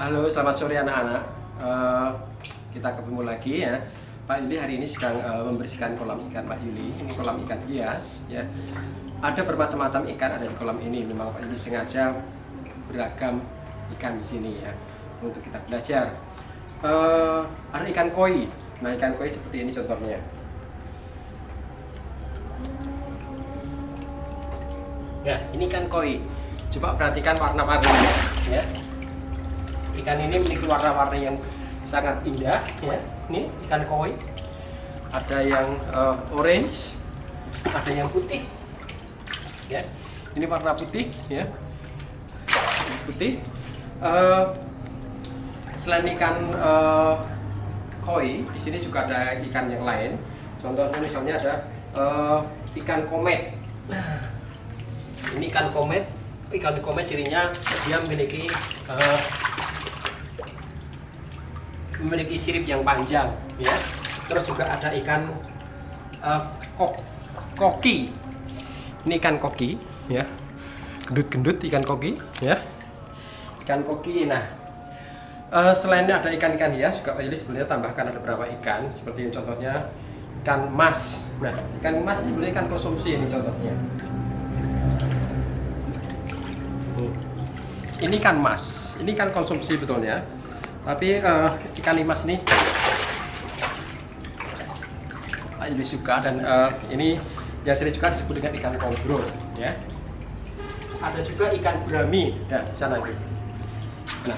Halo, selamat sore anak-anak. Eh, kita ketemu lagi ya. Pak Yuli hari ini sedang membersihkan kolam ikan Pak Yuli. Ini kolam ikan hias ya. Ada bermacam-macam ikan ada di kolam ini. Memang Pak Yuli sengaja beragam ikan di sini ya untuk kita belajar. Ada ikan koi. Nah, ikan koi seperti ini contohnya. Ya, ini ikan koi. Coba perhatikan warna-warnanya ya. Ikan ini memiliki warna-warni yang sangat indah ya. Ini ikan koi. Ada yang orange, ada yang putih. Ya. Ini warna putih ya. Putih. Selain ikan koi, di sini juga ada ikan yang lain. Contohnya misalnya ada ikan komet. Ini ikan komet. Ikan komet cirinya dia memiliki sirip yang panjang ya. Terus juga ada ikan koki. Ini ikan koki ya. Gendut-gendut ikan koki ya. Ikan koki. Nah, selain ada ikan-ikan hias juga Pak Yuli sebenarnya tambahkan ada beberapa ikan seperti contohnya ikan mas. Nah, ikan mas sebenarnya ikan konsumsi ini contohnya. Ini ikan mas. Ini ikan konsumsi betulnya. Tapi ikan limas ini Pak Yuli suka dan ini yang sering juga disebut dengan ikan kobro ya. Ada juga ikan gurami dan di sana itu. Nah,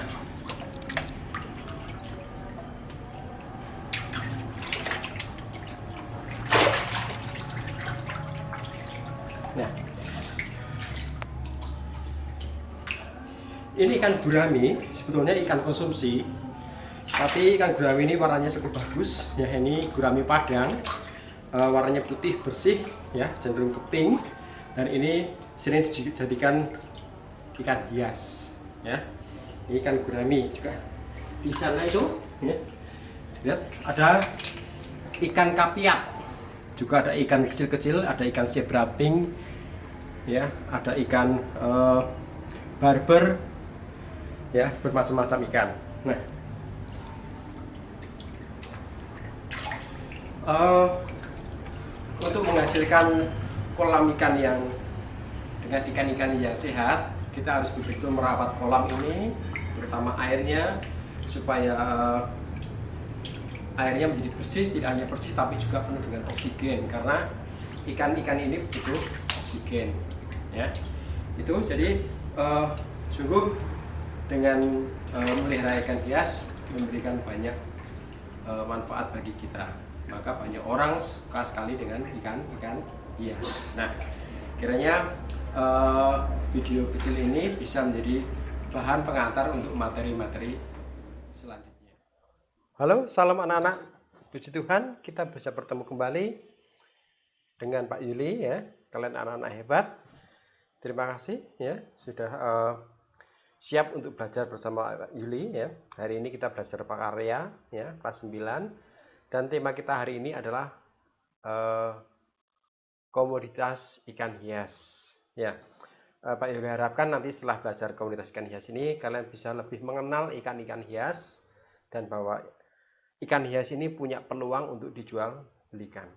nah, ini ikan gurami sebetulnya ikan konsumsi. Tapi ikan gurami ini warnanya cukup bagus ya. Ini gurami padang, warnanya putih bersih ya, cenderung ke pink. Dan ini sering dijadikan ikan hias ya. Ini ikan gurami juga. Di sana itu ya, lihat ada ikan kapiat, juga ada ikan kecil-kecil, ada ikan zebra pink ya, ada ikan barber ya, bermacam-macam ikan. Nah, untuk menghasilkan kolam ikan yang dengan ikan-ikan yang sehat, kita harus betul-betul merawat kolam ini, terutama airnya, supaya airnya menjadi bersih. Tidak hanya bersih tapi juga penuh dengan oksigen, karena ikan-ikan ini butuh oksigen ya. Itu jadi sungguh dengan memelihara ikan hias memberikan banyak manfaat bagi kita. Maka banyak orang suka sekali dengan ikan-ikan hias. Nah, kiranya video kecil ini bisa menjadi bahan pengantar untuk materi-materi selanjutnya. Halo, salam anak-anak. Puji Tuhan, kita bisa bertemu kembali dengan Pak Yuli ya. Kalian anak-anak hebat. Terima kasih ya sudah siap untuk belajar bersama Pak Yuli ya. Hari ini kita belajar prakarya ya, kelas 9. Dan tema kita hari ini adalah komoditas ikan hias ya. Pak Yuli harapkan nanti setelah belajar komoditas ikan hias ini kalian bisa lebih mengenal ikan-ikan hias dan bahwa ikan hias ini punya peluang untuk dijual belikan,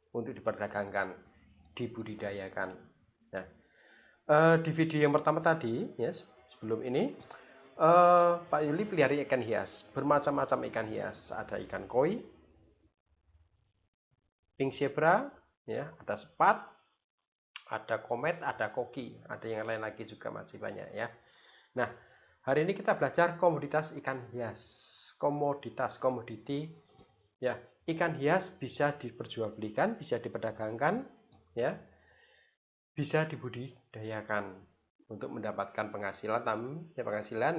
untuk diperdagangkan, dibudidayakan. Nah, di video yang pertama tadi ya, sebelum ini Pak Yuli pelihara ikan hias, bermacam-macam ikan hias. Ada ikan koi, pink zebra, ya, ada sepat, ada komet, ada koki, ada yang lain lagi juga masih banyak ya. Nah, hari ini kita belajar komoditas ikan hias, komoditi, ya. Ikan hias bisa diperjualbelikan, bisa diperdagangkan, ya, bisa dibudidayakan untuk mendapatkan penghasilan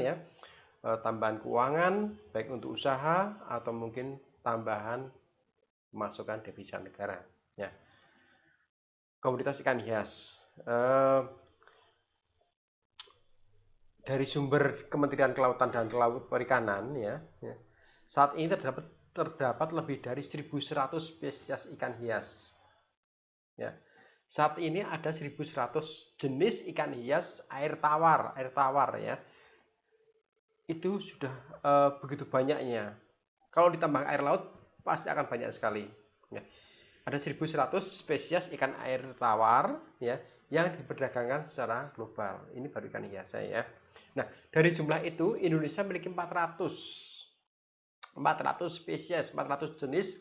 ya, tambahan keuangan baik untuk usaha atau mungkin tambahan pemasukan devisa negara ya. Komoditas ikan hias dari sumber Kementerian Kelautan dan Perikanan ya, saat ini terdapat lebih dari 1.100 spesies ikan hias ya. Saat ini ada 1.100 jenis ikan hias air tawar ya. itu sudah begitu banyaknya. Kalau ditambah air laut pasti akan banyak sekali. Ya. Ada 1.100 spesies ikan air tawar ya yang diperdagangkan secara global. Ini baru ikan hias ya. Nah, dari jumlah itu Indonesia memiliki 400 spesies, 400 jenis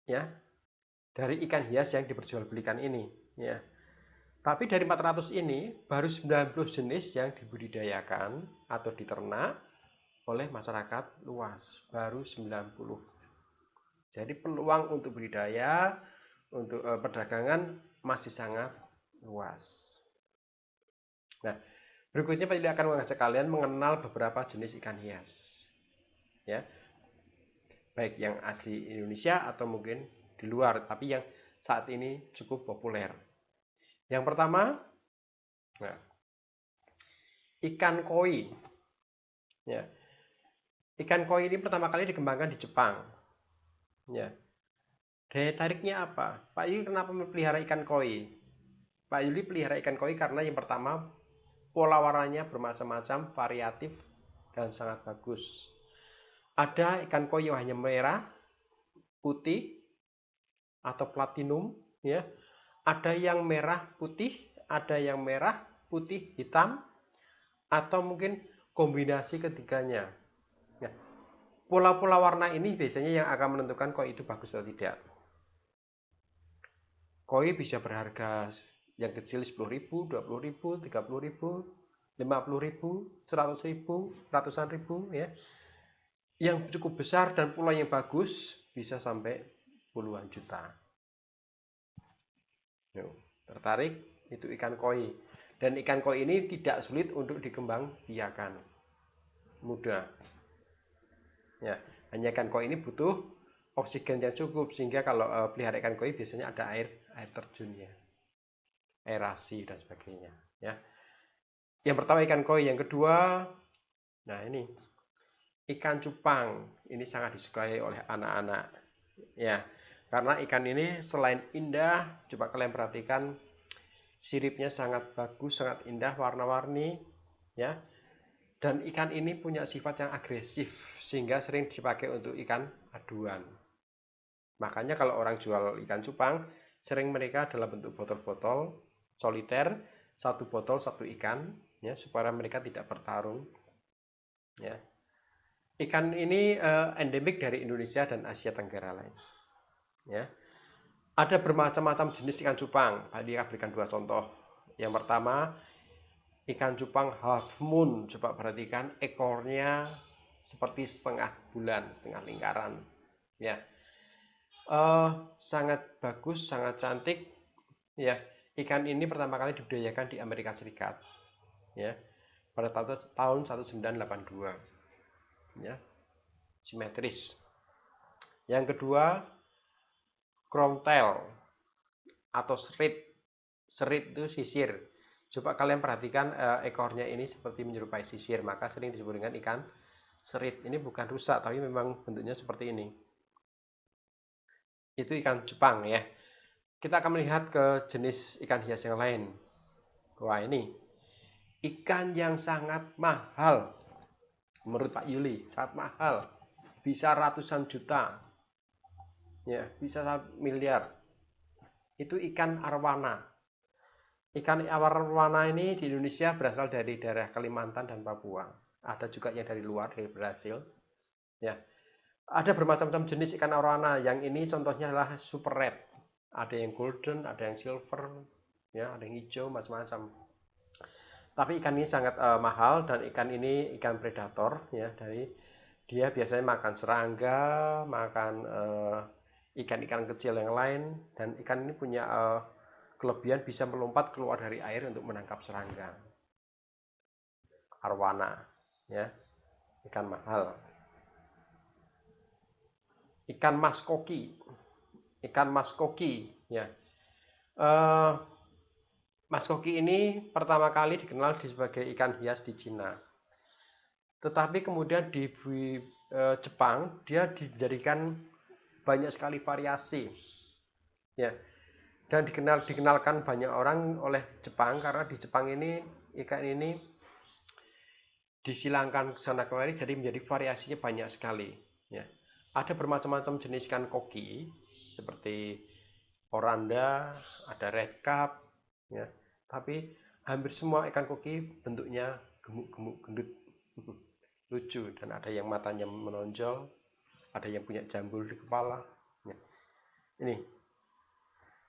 ya dari ikan hias yang diperjualbelikan ini ya. Tapi dari 400 ini baru 90 jenis yang dibudidayakan atau diternak oleh masyarakat luas, baru 90. Jadi peluang untuk budidaya, untuk perdagangan masih sangat luas. Nah, berikutnya Pak Yuli akan mengajak kalian mengenal beberapa jenis ikan hias. Ya. Baik yang asli Indonesia atau mungkin di luar, tapi yang saat ini cukup populer. Yang pertama, nah, ikan koi. Ya. Ikan koi ini pertama kali dikembangkan di Jepang. Ya. Daya tariknya apa? Pak Yuli kenapa memelihara ikan koi? Pak Yuli pelihara ikan koi karena yang pertama pola warnanya bermacam-macam, variatif dan sangat bagus. Ada ikan koi yang hanya merah, putih atau platinum, ya. Ada yang merah putih, ada yang merah putih hitam, atau mungkin kombinasi ketiganya. Ya. Pola-pola warna ini biasanya yang akan menentukan koi itu bagus atau tidak. Koi bisa berharga yang kecil 10.000, 20.000, 30.000, 50.000, 100.000, ratusan ribu ya. Yang cukup besar dan pola yang bagus bisa sampai puluhan juta. Tertarik? Itu ikan koi. Dan ikan koi ini tidak sulit untuk dikembangbiakan. Mudah. Ya, hanya ikan koi ini butuh oksigen yang cukup sehingga kalau pelihara ikan koi biasanya ada air terjunnya, aerasi dan sebagainya. Ya, yang pertama ikan koi, yang kedua, nah ini ikan cupang. Ini sangat disukai oleh anak-anak. Ya, karena ikan ini selain indah, coba kalian perhatikan siripnya sangat bagus, sangat indah, warna-warni, ya. Dan ikan ini punya sifat yang agresif sehingga sering dipakai untuk ikan aduan. Makanya kalau orang jual ikan cupang, sering mereka dalam bentuk botol-botol soliter, satu botol satu ikan, ya supaya mereka tidak bertarung. Ya. Ikan ini endemik dari Indonesia dan Asia Tenggara lain. Ya. Ada bermacam-macam jenis ikan cupang. Tadi saya berikan dua contoh. Yang pertama, ikan cupang half moon. Coba perhatikan ekornya seperti setengah bulan, setengah lingkaran. Ya, sangat bagus, sangat cantik. Ya, ikan ini pertama kali dibudidayakan di Amerika Serikat. Ya, pada tahun 1982. Ya, simetris. Yang kedua, crowntail atau serit. Serit itu sisir. Coba kalian perhatikan ekornya ini seperti menyerupai sisir, maka sering disebut dengan ikan serit. Ini bukan rusak, tapi memang bentuknya seperti ini. Itu ikan cupang ya. Kita akan melihat ke jenis ikan hias yang lain. Wah ini ikan yang sangat mahal. Menurut Pak Yuli, sangat mahal. Bisa ratusan juta. Ya, bisa miliar. Itu ikan arwana. Ikan arwana ini di Indonesia berasal dari daerah Kalimantan dan Papua. Ada juga yang dari luar, dari Brasil. Ya, ada bermacam-macam jenis ikan arwana. Yang ini contohnya adalah super red. Ada yang golden, ada yang silver, ya, ada yang hijau, macam-macam. Tapi ikan ini sangat mahal dan ikan ini ikan predator, ya. Dari dia biasanya makan serangga, makan ikan-ikan kecil yang lain, dan ikan ini punya kelebihan bisa melompat keluar dari air untuk menangkap serangga. Arwana, ya, ikan mahal. Ikan maskoki, ya. Maskoki ini pertama kali dikenal sebagai ikan hias di Cina. Tetapi kemudian di Jepang dia dijadikan banyak sekali variasi. Ya. Dan dikenalkan banyak orang oleh Jepang karena di Jepang ini ikan ini disilangkan ke sana kemari, jadi menjadi variasinya banyak sekali. Ya. Ada bermacam-macam jenis ikan koki, seperti oranda, ada red cap, ya. Tapi hampir semua ikan koki bentuknya gemuk-gemuk gendut, lucu, dan ada yang matanya menonjol, ada yang punya jambul di kepala. Ya. Ini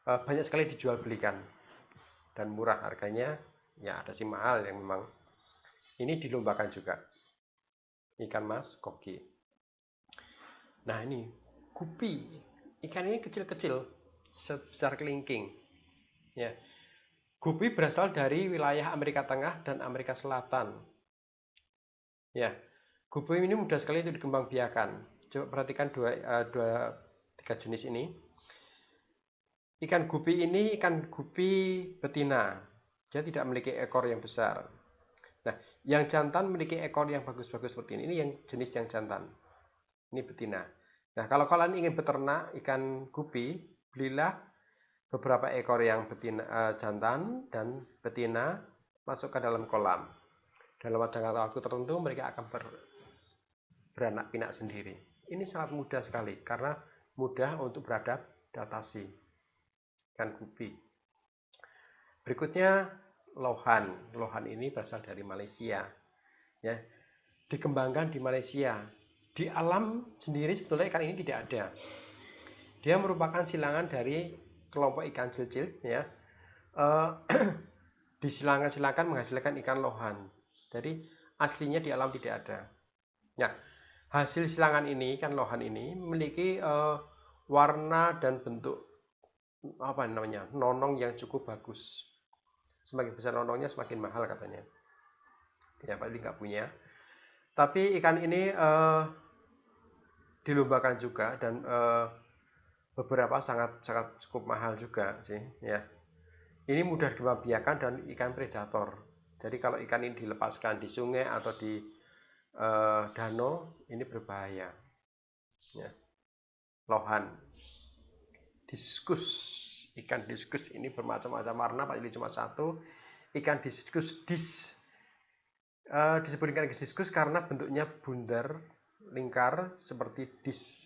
banyak sekali dijual belikan dan murah harganya. Ya ada sih mahal yang memang. Ini dilombakan juga ikan mas koki. Nah ini gupi, ikan ini kecil-kecil sebesar kelingking. Ya, gupi berasal dari wilayah Amerika Tengah dan Amerika Selatan. Ya, gupi ini mudah sekali itu dikembangbiakan. Coba perhatikan tiga jenis ini. Ikan gupi ini ikan gupi betina. Dia tidak memiliki ekor yang besar. Nah, yang jantan memiliki ekor yang bagus-bagus seperti ini. Ini yang jenis yang jantan. Ini betina. Nah, kalau kalian ingin beternak ikan gupi, belilah beberapa ekor yang betina, jantan dan betina, masukkan dalam kolam. Dalam jangka waktu tertentu mereka akan beranak pinak sendiri. Ini sangat mudah sekali karena mudah untuk beradaptasi. Ikan gupi. Berikutnya lohan. Lohan ini berasal dari Malaysia. Ya, dikembangkan di Malaysia. Di alam sendiri sebetulnya ikan ini tidak ada. Dia merupakan silangan dari kelompok ikan cil-cil, ya. Disilangkan menghasilkan ikan lohan. Jadi aslinya di alam tidak ada. Ya, hasil silangan ini, ikan lohan ini memiliki warna dan bentuk nonong yang cukup bagus. Semakin besar nonongnya semakin mahal katanya. Ya Pak Ili nggak punya. Tapi ikan ini dilombakan juga dan beberapa sangat cukup mahal juga sih. Ya, ini mudah dikembangbiakan dan ikan predator. Jadi kalau ikan ini dilepaskan di sungai atau di danau, ini berbahaya. Ya. Lohan, diskus, ikan diskus ini bermacam-macam warna, Pak Ili cuma satu. Ikan diskus disebut ikan diskus karena bentuknya bundar, lingkar seperti disk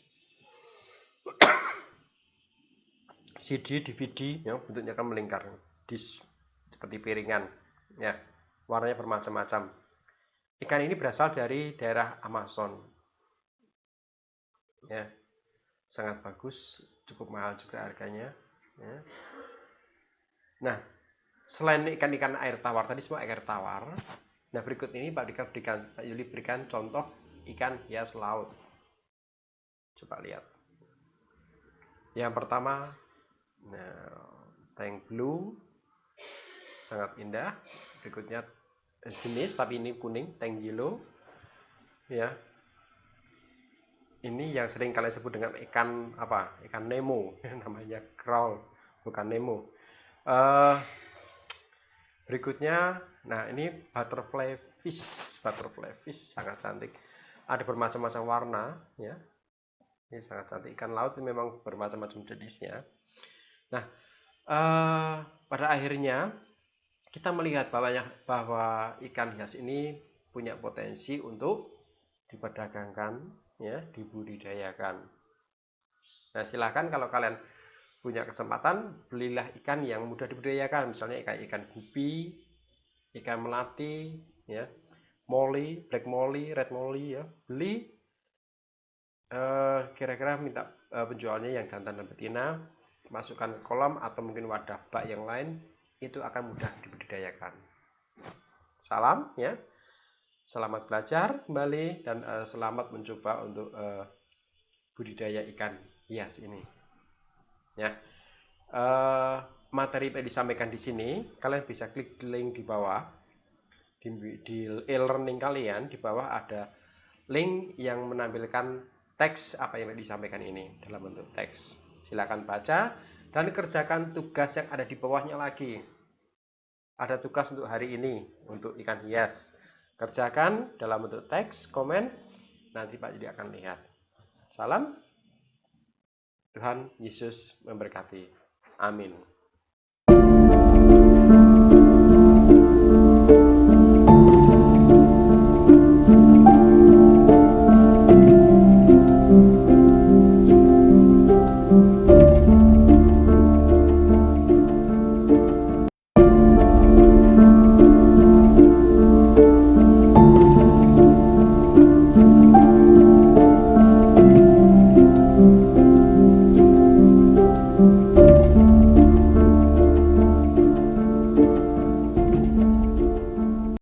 CD, DVD, yang bentuknya akan melingkar, disk seperti piringan. Ya, warnanya bermacam-macam. Ikan ini berasal dari daerah Amazon. Ya, sangat bagus, cukup mahal juga harganya. Ya. Nah, selain ikan-ikan air tawar tadi semua air tawar. Nah, berikut ini Pak Yuli berikan contoh ikan hias laut. Coba lihat. Yang pertama, tank blue, sangat indah. Berikutnya jenis tapi ini kuning, tank yellow. Ya. Ini yang sering kalian sebut dengan ikan apa? Ikan Nemo, namanya crawl, bukan Nemo. Berikutnya, nah ini butterfly fish sangat cantik. Ada bermacam-macam warna, ya. Ini sangat cantik. Ikan laut ini memang bermacam-macam jenisnya. Nah, pada akhirnya kita melihat bahwa ikan hias ini punya potensi untuk diperdagangkan, ya, dibudidayakan. Nah, silakan kalau kalian punya kesempatan, belilah ikan yang mudah dibudidayakan, misalnya ikan gupi, ikan melati, ya, molly, black molly, red molly, ya. Beli kira-kira minta penjualnya yang jantan dan betina, masukkan ke kolam atau mungkin wadah bak yang lain, itu akan mudah dibudidayakan. Salam, ya. Selamat belajar kembali dan selamat mencoba untuk budidaya ikan hias ini. Ya, materi yang disampaikan di sini kalian bisa klik link di bawah di e-learning kalian. Di bawah ada link yang menampilkan teks apa yang disampaikan ini dalam bentuk teks. Silakan baca dan kerjakan tugas yang ada di bawahnya lagi. Ada tugas untuk hari ini untuk ikan hias. Kerjakan dalam bentuk teks, komen, nanti Pak Yudi akan lihat. Salam, Tuhan Yesus memberkati. Amin.